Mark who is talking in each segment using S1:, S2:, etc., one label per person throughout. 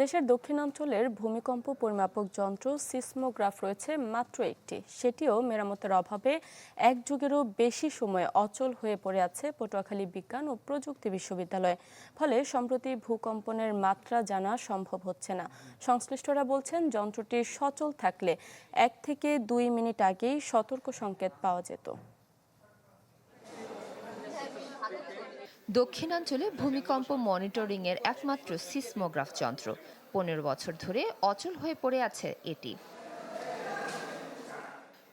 S1: দেশের দক্ষিণাঞ্চলের ভূমিকম্প পরিমাপক যন্ত্র সিসমোগ্রাফ রয়েছে মাত্র একটি, সেটিও মেরামতের অভাবে এক যুগেরও বেশি সময় অচল হয়ে পড়ে আছে পটুয়াখালী বিজ্ঞান ও প্রযুক্তি বিশ্ববিদ্যালয়ে। ফলে সম্প্রতি ভূকম্পনের মাত্রা জানা সম্ভব হচ্ছে না। সংশ্লিষ্টরা বলছেন, যন্ত্রটি সচল থাকলে 1 থেকে 2 মিনিট আগেই সতর্ক সংকেত পাওয়া যেত।
S2: দক্ষিণাঞ্চলে ভূমিকম্প মনিটরিংয়ের একমাত্র সিসমোগ্রাফ যন্ত্র 15 বছর ধরে অচল হয়ে পড়ে আছে এটি।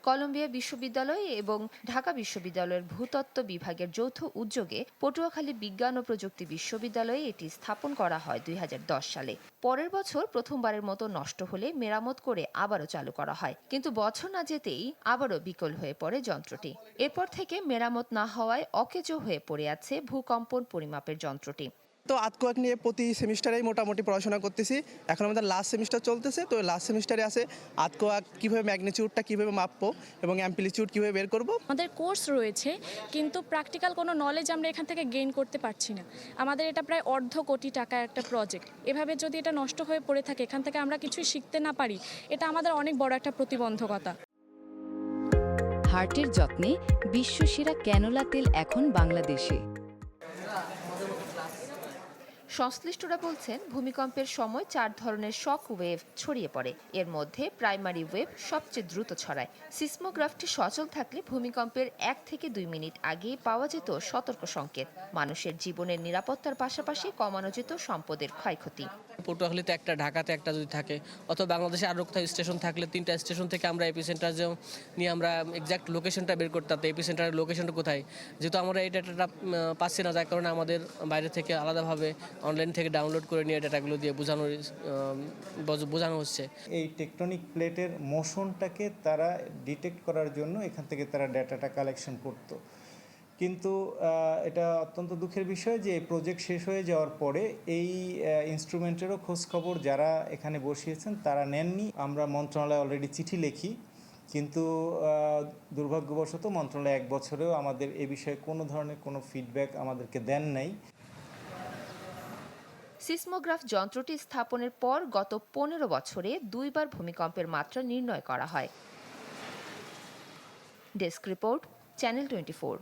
S2: কলম্বিয়া বিশ্ববিদ্যালয় এবং ঢাকা বিশ্ববিদ্যালয়ের ভূতত্ত্ব বিভাগের যৌথ উদ্যোগে পটুয়াখালী বিজ্ঞান ও প্রযুক্তি বিশ্ববিদ্যালয়ে এটি স্থাপন করা হয় 2010 সালে। পরের বছর প্রথমবারের মতো নষ্ট হলে মেরামত করে আবারও চালু করা হয়, কিন্তু বছর না যেতেই আবারও বিকল হয়ে পড়ে যন্ত্রটি। এরপর থেকে মেরামত না হওয়ায় অকেজো হয়ে পড়ে আছে ভূকম্পন পরিমাপের যন্ত্রটি।
S3: তো আর্থকোয়েক নিয়ে প্রতি সেমিস্টারেই মোটামুটি পড়াশোনা করতেছি। এখন আমাদের লাস্ট সেমিস্টার চলতেছে, তো লাস্ট সেমিস্টারে আছে আর্থকোয়েক কীভাবে ম্যাগনিটিউডটা কীভাবে মাপবো এবং অ্যাম্পলিটিউড কীভাবে বের করব।
S4: আমাদের কোর্স রয়েছে, কিন্তু প্র্যাকটিক্যাল কোনো নলেজ আমরা এখান থেকে গেইন করতে পারছি না। আমাদের এটা প্রায় $1.5 কোটি টাকার একটা প্রজেক্ট। এভাবে যদি এটা নষ্ট হয়ে পড়ে থাকে, এখান থেকে আমরা কিছুই শিখতে না পারি, এটা আমাদের অনেক বড় একটা প্রতিবন্ধকতা।
S5: হার্টের যত্নে বিশ্বসেরা ক্যানোলা তেল এখন বাংলাদেশে।
S2: সংশ্লিষ্টরা বলছেন, ভূমিকম্পের সময় 4 ধরনের শক ওয়েভ ছড়িয়ে পড়ে। এর মধ্যে প্রাইমারি ওয়েভ সবচেয়ে দ্রুত ছড়ায়। সিসমোগ্রাফটি সচল থাকলে ভূমিকম্পের 1 থেকে 2 মিনিট আগেই পাওয়া যেত সতর্ক সংকেত। মানুষের জীবনের নিরাপত্তার পাশাপাশি কমানো যেত সম্পদের ক্ষয়ক্ষতি।
S6: পটুয়াখালীতে একটা, ঢাকাতে একটা যদি থাকে, অথবা বাংলাদেশে আরও কোথাও স্টেশন থাকলে 3টা স্টেশন থেকে আমরা এপিসেন্টার নিয়ে আমরা এক্সাক্ট লোকেশনটা বের করতাম। এপিসেন্টারের লোকেশনটা কোথায়, যেহেতু আমরা এই ডাটাটা পাচ্ছি না, যার কারণে আমাদের বাইরে থেকে আলাদাভাবে অনলাইন থেকে ডাউনলোড করে নিয়ে ডাটাগুলো দিয়ে বোঝানো হচ্ছে।
S7: এই টেকটনিক প্লেটের মোশনটাকে তারা ডিটেক্ট করার জন্য এখান থেকে তারা ডাটাটা কালেকশন করত। কিন্তু এটা অত্যন্ত দুঃখের বিষয় যে এই প্রজেক্ট শেষ হয়ে যাওয়ার পরে এই ইনস্ট্রুমেন্টেরও খোঁজখবর যারা এখানে বসিয়েছেন তারা নেননি। আমরা মন্ত্রণালয়ে অলরেডি চিঠি লিখি, কিন্তু দুর্ভাগ্যবশত মন্ত্রণালয় 1 বছরেও আমাদের এ বিষয়ে কোনো ধরনের কোনো ফিডব্যাক আমাদেরকে দেন নাই।
S2: সিসমোগ্রাফ যন্ত্রটি স্থাপনের পর গত 15 বছরে 2 বার ভূমিকম্পের মাত্রা নির্ণয় করা হয়। Desk report, channel 24।